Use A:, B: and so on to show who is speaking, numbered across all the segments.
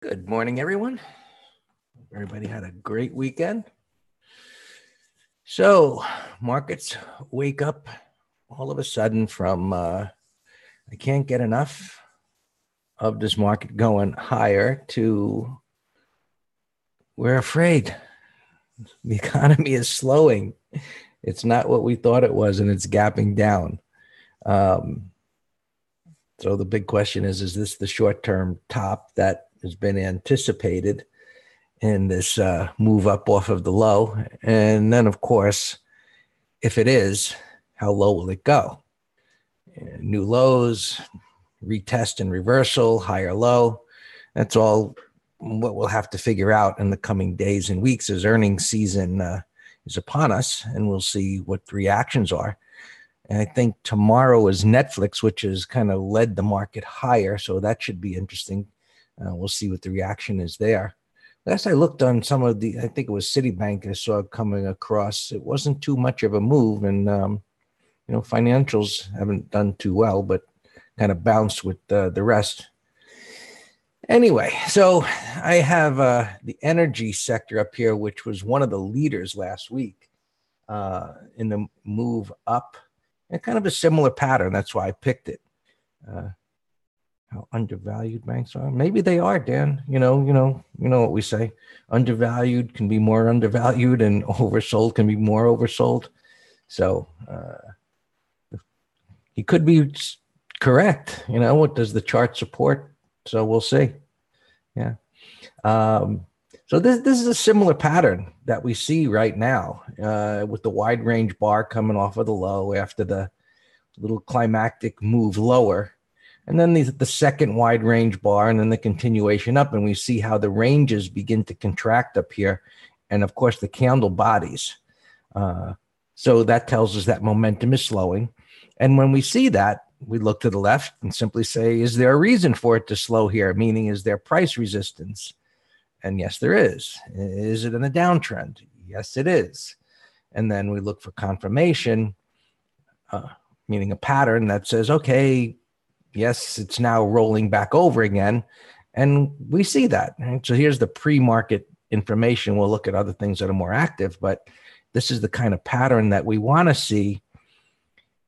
A: Good morning, everyone. Everybody had a great weekend. So markets wake up all of a sudden from, I can't get enough of this market going higher to we're afraid. The economy is slowing. It's not what we thought it was, and it's gapping down. So the big question is this the short-term top that has been anticipated in this move up off of the low? And then, of course, if it is, how low will it go? New lows, retest and reversal, higher low. That's all what we'll have to figure out in the coming days and weeks as earnings season is upon us, and we'll see what the reactions are. And I think tomorrow is Netflix, which has kind of led the market higher, so that should be interesting. We'll see what the reaction is there. Last I looked on some of the, I think it was Citibank I saw coming across. It wasn't too much of a move, and financials haven't done too well, but kind of bounced with the rest. Anyway, so I have the energy sector up here, which was one of the leaders last week in the move up, and kind of a similar pattern. That's why I picked it. How undervalued banks are. Maybe they are, Dan. You know what we say. Undervalued can be more undervalued, and oversold can be more oversold. So he could be correct. What does the chart support? So we'll see. Yeah. So this is a similar pattern that we see right now with the wide range bar coming off of the low after the little climactic move lower. And then the second wide range bar, and then the continuation up. And we see how the ranges begin to contract up here. And of course, the candle bodies. So that tells us that momentum is slowing. And when we see that, we look to the left and simply say, is there a reason for it to slow here? Meaning, is there price resistance? And yes, there is. Is it in a downtrend? Yes, it is. And then we look for confirmation, meaning a pattern that says, okay, yes, it's now rolling back over again. And we see that. Right? So here's the pre-market information. We'll look at other things that are more active, but this is the kind of pattern that we want to see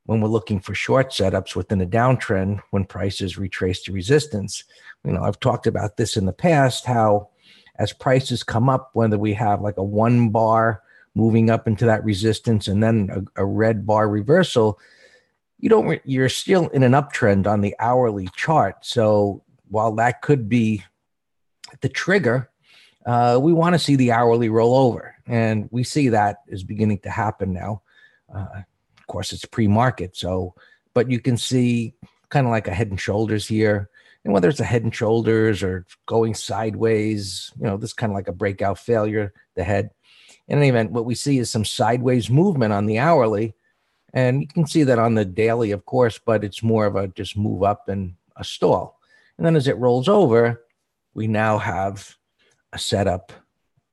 A: when we're looking for short setups within a downtrend when prices retrace to resistance. I've talked about this in the past, how as prices come up, whether we have like a one bar moving up into that resistance and then a red bar reversal, you're still in an uptrend on the hourly chart. So while that could be the trigger, we want to see the hourly roll over. And we see that is beginning to happen now. Of course, it's pre-market. But you can see kind of like a head and shoulders here. And whether it's a head and shoulders or going sideways, this kind of like a breakout failure, the head. In any event, what we see is some sideways movement on the hourly. And you can see that on the daily, of course, but it's more of a just move up and a stall. And then as it rolls over, we now have a setup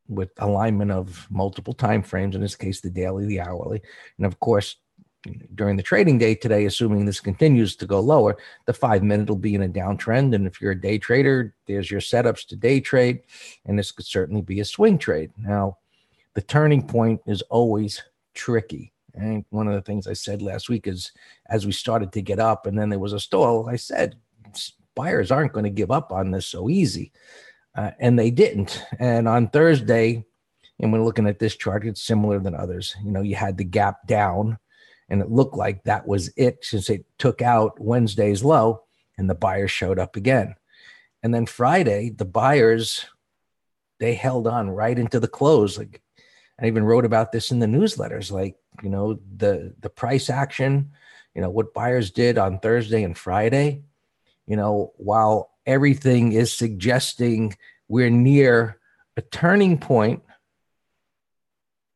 A: with alignment of multiple time frames, in this case, the daily, the hourly. And of course, during the trading day today, assuming this continues to go lower, the 5-minute will be in a downtrend. And if you're a day trader, there's your setups to day trade. And this could certainly be a swing trade. Now, the turning point is always tricky. And one of the things I said last week is as we started to get up and then there was a stall, I said, buyers aren't going to give up on this so easy. And they didn't. And on Thursday, and when looking at this chart, it's similar than others. You had the gap down. And it looked like that was it since it took out Wednesday's low and the buyers showed up again. And then Friday, the buyers, they held on right into the close. Like I even wrote about this in the newsletters, like, the price action, what buyers did on Thursday and Friday, while everything is suggesting we're near a turning point,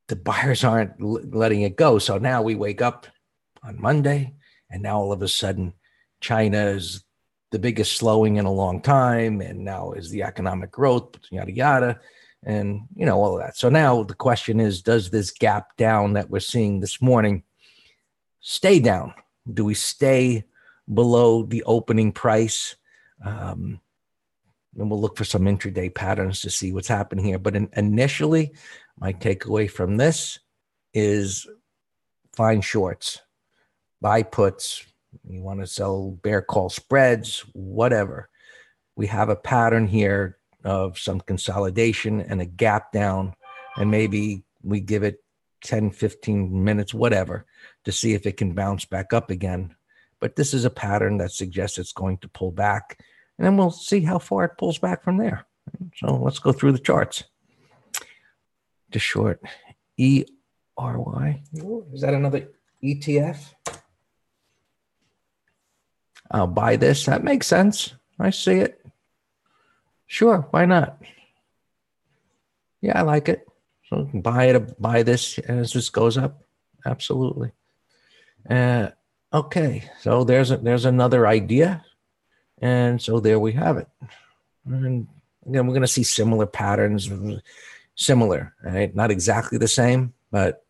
A: the buyers aren't letting it go. So now we wake up on Monday, and now all of a sudden, China is the biggest slowing in a long time, and now is the economic growth, yada, yada, and, all of that. So now the question is, does this gap down that we're seeing this morning stay down? Do we stay below the opening price? and we'll look for some intraday patterns to see what's happening here. But initially, my takeaway from this is find shorts, buy puts. You want to sell bear call spreads, whatever. We have a pattern here of some consolidation and a gap down, and maybe we give it 10, 15 minutes, whatever, to see if it can bounce back up again. But this is a pattern that suggests it's going to pull back, and then we'll see how far it pulls back from there. So let's go through the charts. To short ERY. Is that another ETF? I'll buy this. That makes sense. I see it. Sure, why not? Yeah, I like it. So we can buy this as this goes up. Absolutely. Okay, so there's another idea. And so there we have it. And again, we're going to see similar patterns, similar, right? Not exactly the same, but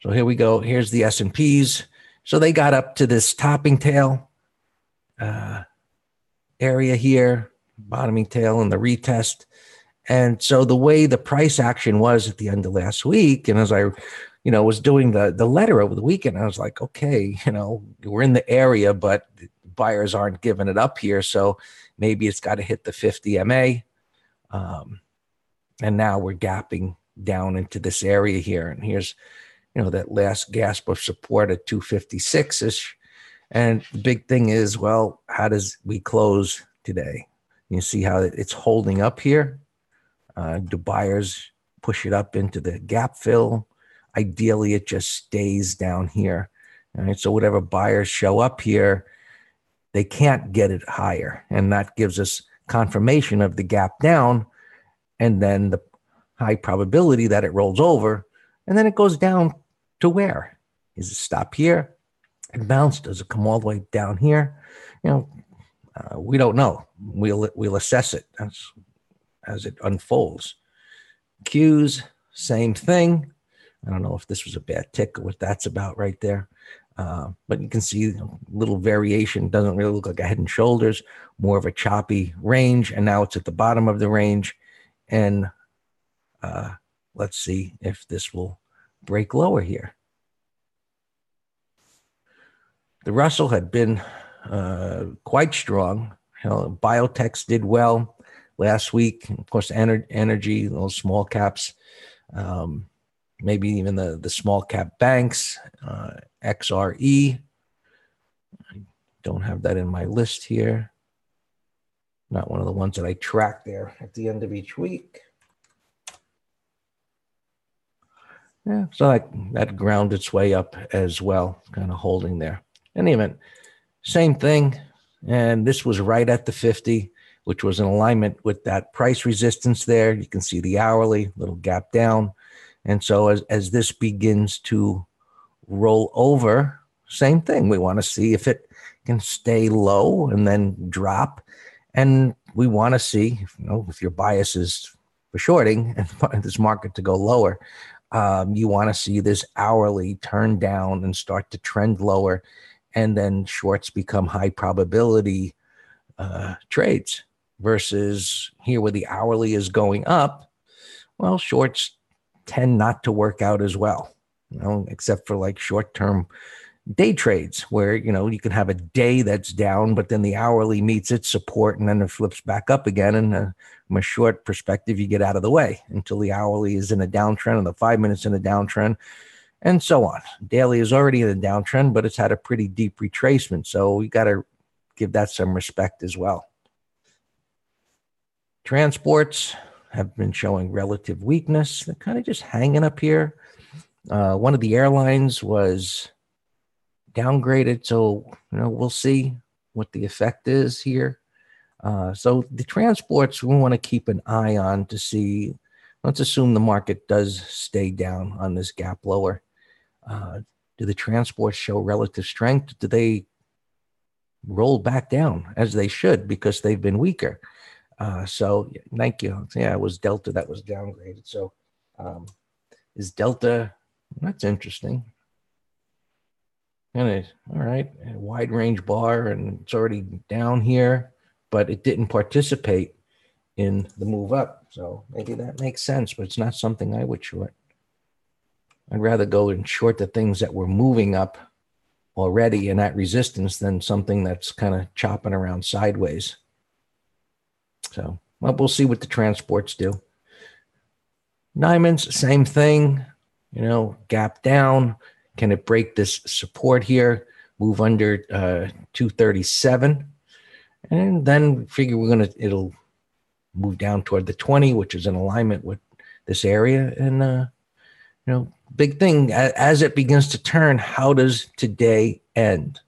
A: so here we go. Here's the S&Ps. So they got up to this topping tail area here, bottoming tail and the retest. And so the way the price action was at the end of last week, and as I, was doing the letter over the weekend, I was like, okay, we're in the area, but buyers aren't giving it up here. So maybe it's got to hit the 50 MA. And now we're gapping down into this area here. And here's, that last gasp of support at 256-ish. And the big thing is, well, how does we close today? You see how it's holding up here? Do buyers push it up into the gap fill? Ideally, it just stays down here. All right, so whatever buyers show up here, they can't get it higher. And that gives us confirmation of the gap down, and then the high probability that it rolls over, and then it goes down to where? Is it stop here? It bounced. Does it come all the way down here? We don't know. We'll assess it as it unfolds. Qs, same thing. I don't know if this was a bad tick or what that's about right there. But you can see a little variation. Doesn't really look like a head and shoulders, more of a choppy range. And now it's at the bottom of the range. And let's see if this will break lower here. The Russell had been quite strong. Biotechs did well last week. Of course, energy, those small caps, maybe even the small cap banks, XRE. I don't have that in my list here. Not one of the ones that I track there at the end of each week. Yeah, so that ground its way up as well, kind of holding there. In any event, same thing. And this was right at the 50, which was in alignment with that price resistance there. You can see the hourly, little gap down. And so as this begins to roll over, same thing. We want to see if it can stay low and then drop. And we want to see, if your bias is for shorting and this market to go lower, you want to see this hourly turn down and start to trend lower. And then shorts become high probability trades versus here where the hourly is going up. Well, shorts tend not to work out as well, except for like short-term day trades where, you can have a day that's down, but then the hourly meets its support and then it flips back up again. And from a short perspective, you get out of the way until the hourly is in a downtrend and the 5 minutes in a downtrend, and so on. Daily is already in a downtrend, but it's had a pretty deep retracement. So we got to give that some respect as well. Transports have been showing relative weakness. They're kind of just hanging up here. One of the airlines was downgraded. So, we'll see what the effect is here. So the transports, we want to keep an eye on to see. Let's assume the market does stay down on this gap lower. Do the transports show relative strength? Do they roll back down as they should because they've been weaker? So thank you. Yeah, it was Delta that was downgraded. So is Delta, that's interesting. And all right, a wide range bar, and it's already down here. but it didn't participate in the move up. So maybe that makes sense, but it's not something I would short. I'd rather go and short the things that were moving up already in that resistance than something that's kind of chopping around sideways. So well, we'll see what the transports do. Diamonds, same thing, gap down. Can it break this support here? Move under 237. And then figure it'll move down toward the 20, which is in alignment with this area. And, big thing, as it begins to turn, how does today end?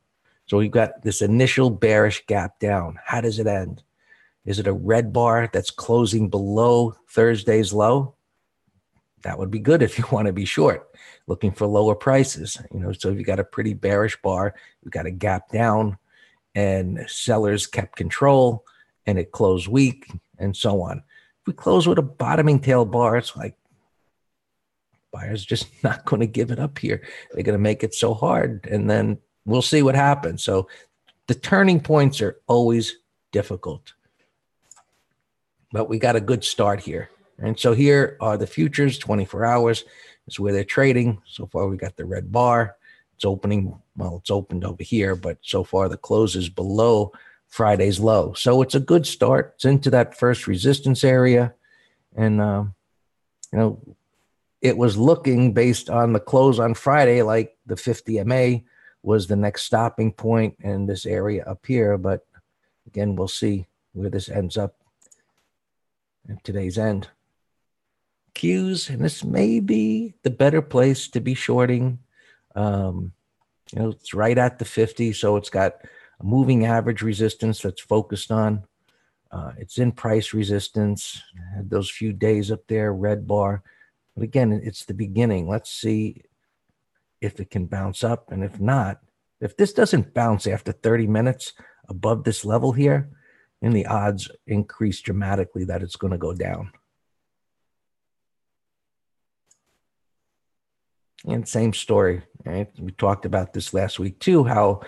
A: So we've got this initial bearish gap down. How does it end? Is it a red bar that's closing below Thursday's low? That would be good if you want to be short, looking for lower prices. So if you got a pretty bearish bar, you've got a gap down, and sellers kept control, and it closed weak, and so on. If we close with a bottoming tail bar, it's like buyers just not going to give it up here. They're going to make it so hard, and then we'll see what happens. So the turning points are always difficult, but we got a good start here. And so here are the futures, 24 hours is where they're trading. So far, we got the red bar. It's opening, well, it's opened over here, but so far the close is below Friday's low. So it's a good start. It's into that first resistance area. And, it was looking based on the close on Friday like the 50 MA was the next stopping point in this area up here. But again, we'll see where this ends up at today's end. Qs, and this may be the better place to be shorting. It's right at the 50, so it's got a moving average resistance that's focused on. It's in price resistance. Had those few days up there, red bar. But again, it's the beginning. Let's see if it can bounce up, and if not, if this doesn't bounce after 30 minutes above this level here, then the odds increase dramatically that it's going to go down. And same story, right? We talked about this last week too, how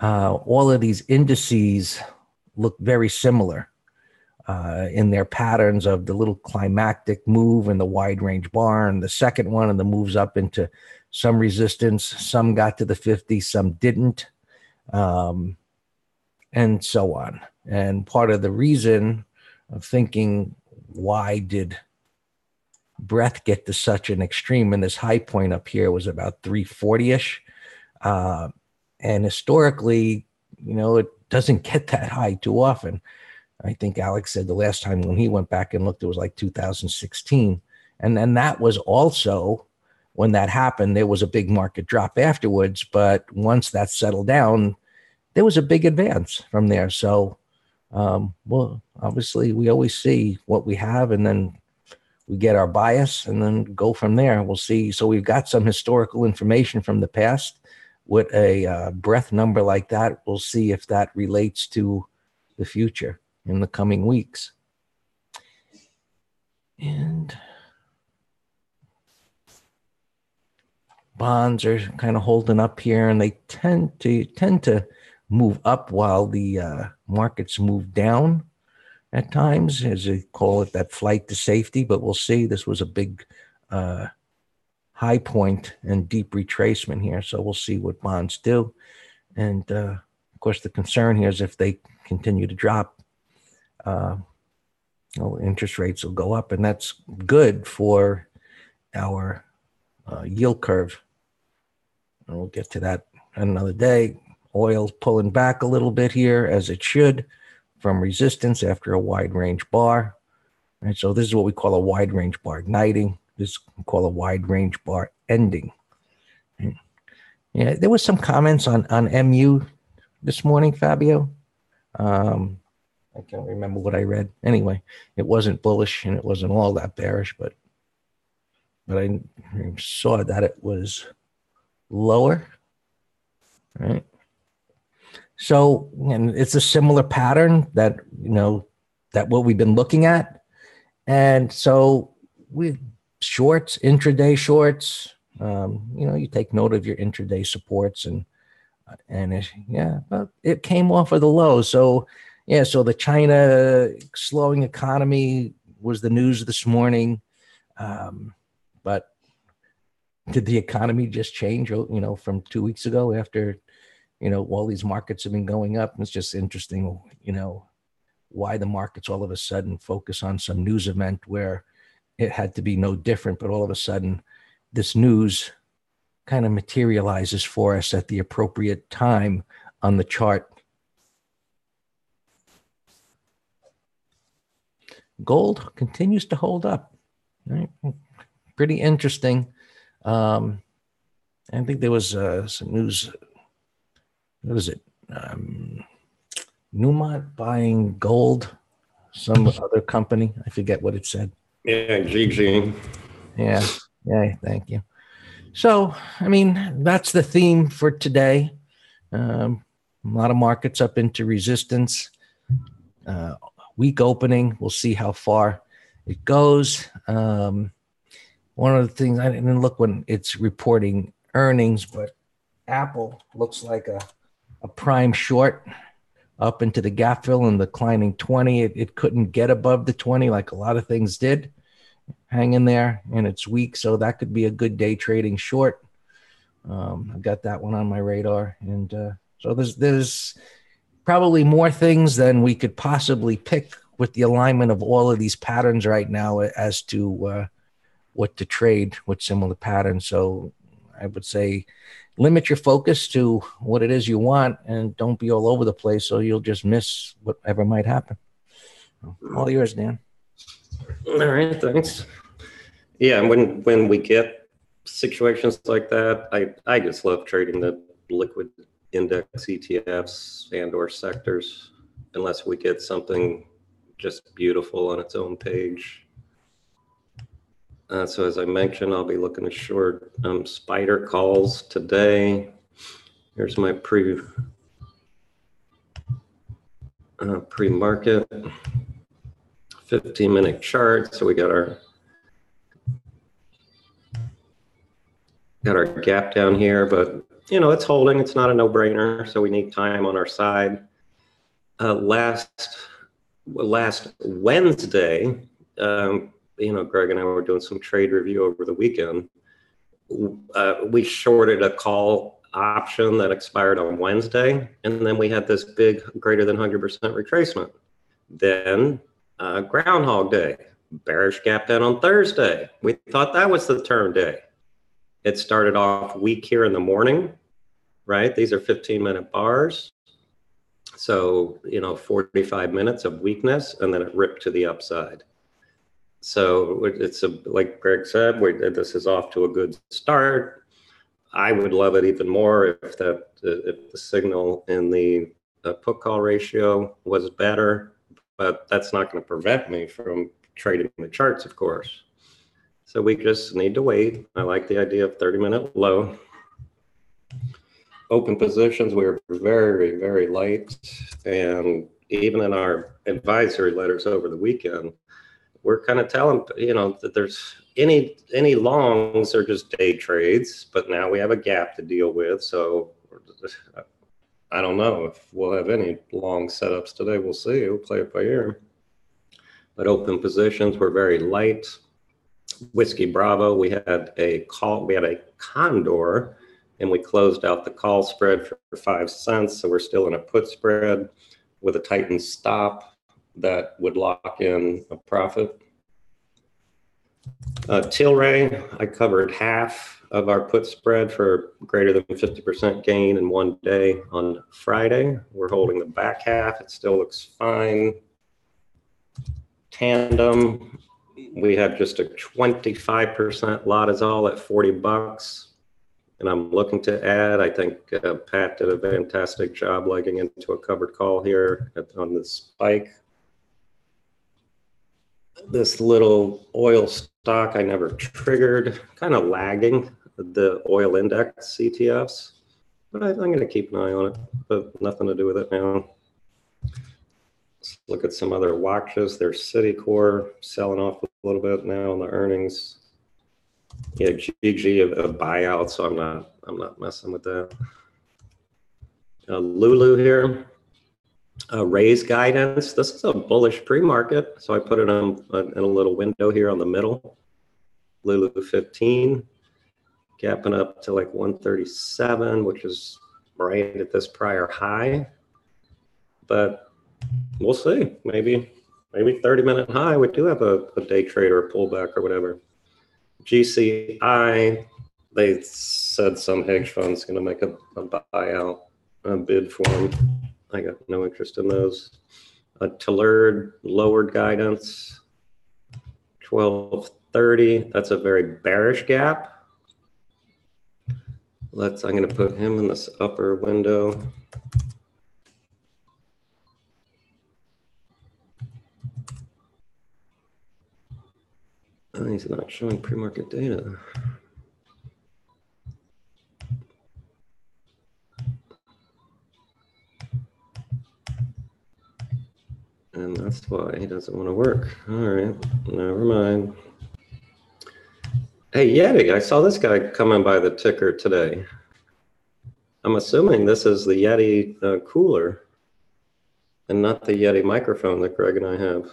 A: all of these indices look very similar in their patterns of the little climactic move and the wide range bar, and the second one, and the moves up into some resistance. Some got to the 50, some didn't, and so on. And part of the reason of thinking, why did breadth get to such an extreme, and this high point up here was about 340-ish, and historically, it doesn't get that high too often. I think Alex said the last time when he went back and looked, it was like 2016, and then that was also when that happened. There was a big market drop afterwards, but once that settled down, there was a big advance from there. So well, obviously we always see what we have, and then we get our bias and then go from there. We'll see. So we've got some historical information from the past with a breadth number like that. We'll see if that relates to the future in the coming weeks. And bonds are kind of holding up here, and they tend to move up while the markets move down at times, as they call it, that flight to safety. But we'll see. This was a big high point and deep retracement here. So we'll see what bonds do. And of course, the concern here is if they continue to drop, interest rates will go up, and that's good for our yield curve. And we'll get to that another day. Oil pulling back a little bit here, as it should, from resistance after a wide range bar. Right, so this is what we call a wide range bar igniting. This we call a wide range bar ending. Yeah, there was some comments on MU this morning, Fabio. I can't remember what I read. Anyway, it wasn't bullish and it wasn't all that bearish, but I saw that it was lower. Right. So, and it's a similar pattern that, that what we've been looking at. And so we shorts, intraday shorts, you take note of your intraday supports, and but it came off of the low. So Yeah, so the China slowing economy was the news this morning. But did the economy just change, from 2 weeks ago after, all these markets have been going up? It's just interesting, why the markets all of a sudden focus on some news event where it had to be no different, but all of a sudden this news kind of materializes for us at the appropriate time on the chart. Gold continues to hold up. Right? Pretty interesting. I think there was some news. What is it? Newmont buying gold, some other company. I forget what it said.
B: Yeah, GG.
A: Yeah, thank you. So, I mean, that's the theme for today. A lot of markets up into resistance. Week opening, we'll see how far it goes. One of the things, I didn't look when it's reporting earnings, but Apple looks like a prime short up into the gap fill and declining 20. It couldn't get above the 20 like a lot of things did. Hang in there, and it's weak, so that could be a good day trading short. I've got that one on my radar, and so there's probably more things than we could possibly pick with the alignment of all of these patterns right now as to what to trade with similar patterns. So I would say limit your focus to what it is you want and don't be all over the place, so you'll just miss whatever might happen. All yours, Dan.
B: All right, thanks. Yeah, and when we get situations like that, I just love trading the liquid index ETFs and or sectors, unless we get something just beautiful on its own page. So as I mentioned, I'll be looking at short spider calls today. Here's my pre-market 15-minute chart. So we got our gap down here, but it's holding. It's not a no-brainer, so we need time on our side. Last Wednesday, Greg and I were doing some trade review over the weekend. We shorted a call option that expired on Wednesday, and then we had this big greater than 100% retracement. Then Groundhog Day, bearish gap down on Thursday. We thought that was the turn day. It started off weak here in the morning, right? These are 15-minute bars. So, 45 minutes of weakness, and then it ripped to the upside. So it's like Greg said, this is off to a good start. I would love it even more if the signal in the put call ratio was better, but that's not going to prevent me from trading the charts, of course. So we just need to wait. I like the idea of 30-minute low. Open positions, we're very, very light. And even in our advisory letters over the weekend, we're kind of telling, that there's any longs are just day trades, but now we have a gap to deal with. So I don't know if we'll have any long setups today. We'll see. We'll play it by ear. But open positions were very light. Whiskey Bravo, we had a call, we had a condor, and we closed out the call spread for 5 cents. So we're still in a put spread with a tightened stop that would lock in a profit. Tilray, I covered half of our put spread for greater than 50% gain in one day on Friday. We're holding the back half. It still looks fine. Tandem, we have just a 25% lot is all at $40. And I'm looking to add, I think Pat did a fantastic job legging into a covered call here on the spike. This little oil stock I never triggered, kind of lagging the oil index ETFs, but I'm going to keep an eye on it, but nothing to do with it now. Let's look at some other watches. There's Citicorp selling off a little bit now on the earnings. Yeah, GG a buyout, so I'm not messing with that. Lulu here. Raise guidance. This is a bullish pre-market, so I put it on in a little window here on the middle. Lulu 15, gapping up to like 137, which is right at this prior high. But we'll see. Maybe 30-minute high. We do have a day trade or a pullback or whatever. GCI, they said some hedge fund's going to make a buyout, a bid for them. I got no interest in those. Telluride lowered guidance, 1230. That's a very bearish gap. I'm going to put him in this upper window. Oh, he's not showing pre-market data. And that's why he doesn't want to work. All right, never mind. Hey, Yeti, I saw this guy coming by the ticker today. I'm assuming this is the Yeti cooler and not the Yeti microphone that Greg and I have.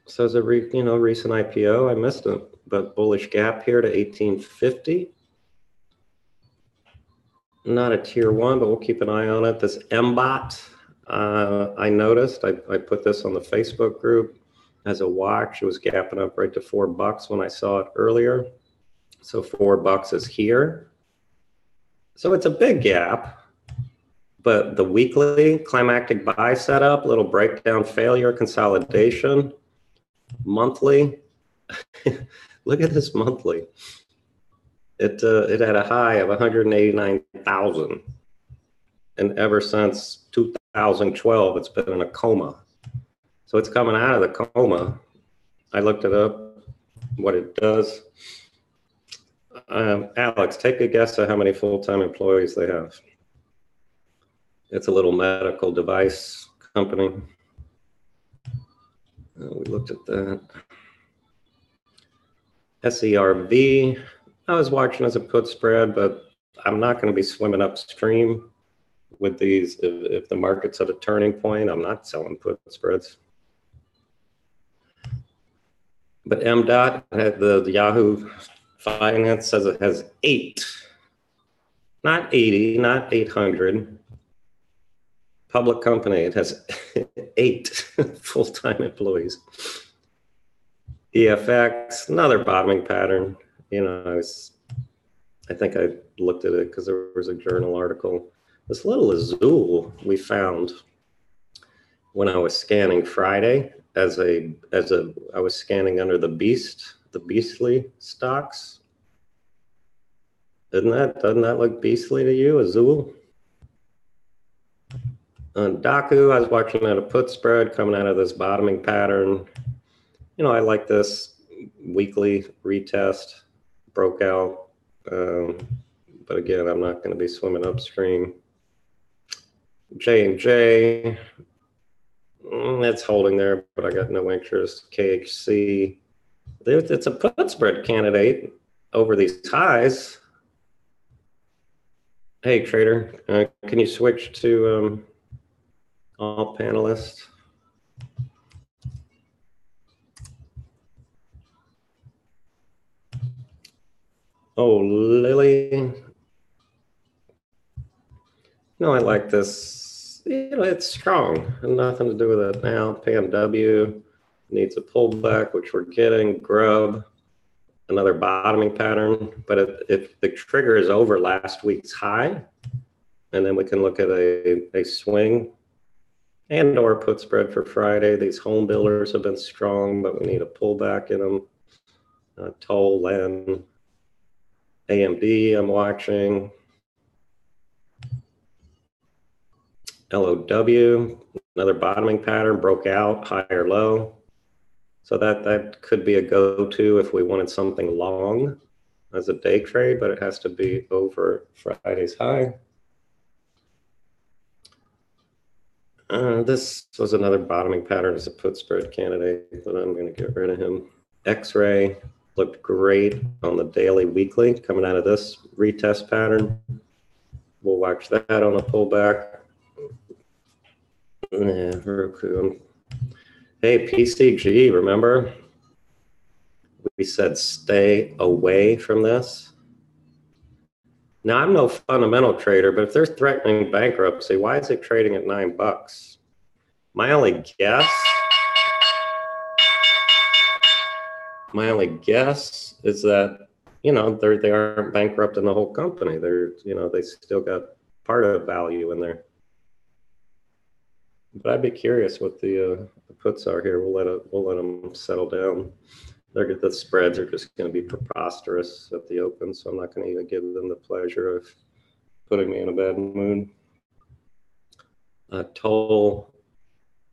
B: So as a recent IPO, I missed it, but bullish gap here to 1850. Not a tier 1, but we'll keep an eye on it. This MBOT, I noticed, I put this on the Facebook group as a watch. It was gapping up right to $4 when I saw it earlier. So $4 is here. So it's a big gap, but the weekly climactic buy setup, little breakdown failure, consolidation, monthly. Look at this monthly. It had a high of 189,000. And ever since 2012, it's been in a coma. So it's coming out of the coma. I looked it up, what it does. Alex, take a guess at how many full-time employees they have. It's a little medical device company. We looked at that. SERV, I was watching as a put spread, but I'm not going to be swimming upstream with these. If the market's at a turning point, I'm not selling put spreads. But MDOT, the Yahoo Finance says it has 8, not 80, not 800. Public company, it has 8 full-time employees. EFX, another bottoming pattern. You know, I think I looked at it because there was a journal article. This little Azul we found when I was scanning Friday I was scanning under the beastly stocks. Doesn't that look beastly to you, Azul? On Daku, I was watching at a put spread coming out of this bottoming pattern. You know, I like this weekly retest, broke out. But again, I'm not going to be swimming upstream. J&J, it's holding there, but I got no interest. KHC, it's a put spread candidate over these highs. Hey, trader, can you switch to all panelists? Oh, Lily. No, I like this. You know, it's strong. Nothing to do with it now. PMW needs a pullback, which we're getting. Grub, another bottoming pattern. But if the trigger is over last week's high, and then we can look at a swing and or put spread for Friday. These home builders have been strong, but we need a pullback in them. Toll, Len, AMD, I'm watching. LOW, another bottoming pattern, broke out, higher low. So that could be a go-to if we wanted something long as a day trade, but it has to be over Friday's high. This was another bottoming pattern as a put spread candidate, but I'm going to get rid of him. X-ray looked great on the daily, weekly, coming out of this retest pattern. We'll watch that on a pullback. Yeah, Roku. Hey, PCG, remember? We said stay away from this. Now, I'm no fundamental trader, but if they're threatening bankruptcy, why is it trading at $9? My only guess is that, you know, they aren't bankrupting the whole company. They're, you know, they still got part of value in there. But I'd be curious what the puts are here. We'll let them settle down. The spreads are just going to be preposterous at the open, so I'm not going to even give them the pleasure of putting me in a bad mood. Toll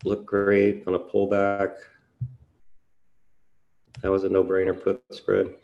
B: looked great on a pullback. That was a no-brainer put spread.